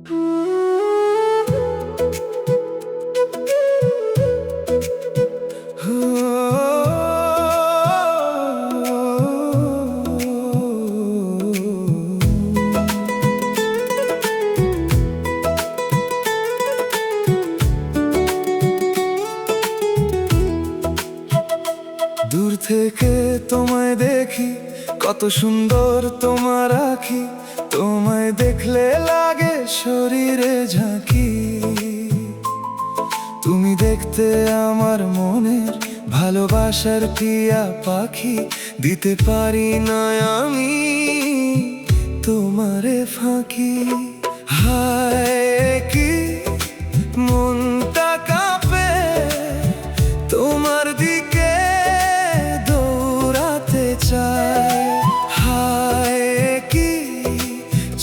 দূর থেকে তোমায় দেখি, কত সুন্দর তোমার আঁখি, তোমায় দেখলে লাগে শরীরে ঝাঁকি। তুমি দেখতে আমার মনের ভালোবাসার টিয়া পাখি, দিতে পারি না আমি তোমারে ফাঁকি। হায় কি মনটা কাঁপে তোমার দিকে দৌড়াতে চায়। হায় কি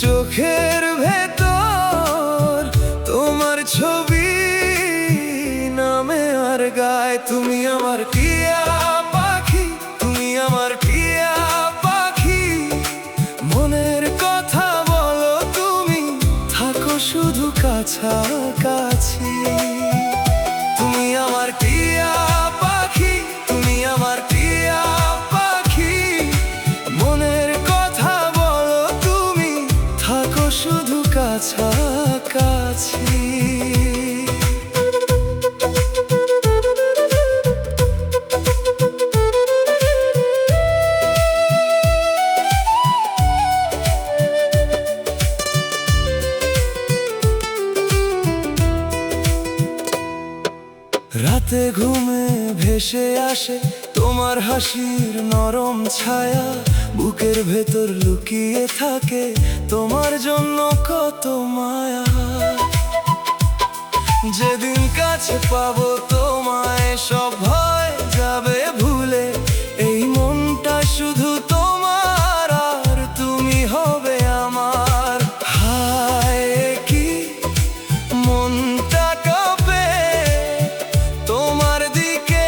চোখের ভেতর তোমার ছবি নামে আর গায়। তুমি আমার টিয়া পাখি, তুমি আমার টিয়া পাখি, মনের কথা বলো তুমি, থাকো শুধু কাছাকাছি। তুমি আমার টিয়া পাখি, তুমি আমার টিয়া পাখি, মনের কথা বলো তুমি, থাকো শুধু কাছাকাছি। রাতে ঘুমে ভেসে আসে তোমার হাসির নরম ছায়া, বুকের ভেতর লুকিয়ে থাকে তোমার জন্য কত মায়া। যেদিন কাছে পাবো তোমায় সব ভয় যাবে ভুলে, এই মনটা শুধু তোমার আর তুমি হবে আমার। হায় কি মনটা কাঁপে তোমার দিকে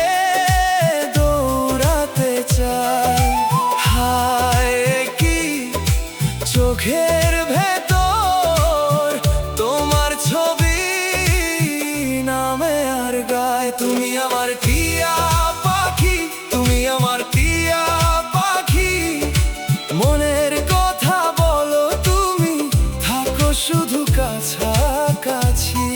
দৌড়াতে চাই। হায় কি চোখের ভেতর তোমার ছবি নামে আর গায়। তুমি আমার টিয়া পাখি, তুমি আমার টিয়া পাখি, মনের কথা বলো তুমি, থাকো শুধু কাছাকাছি।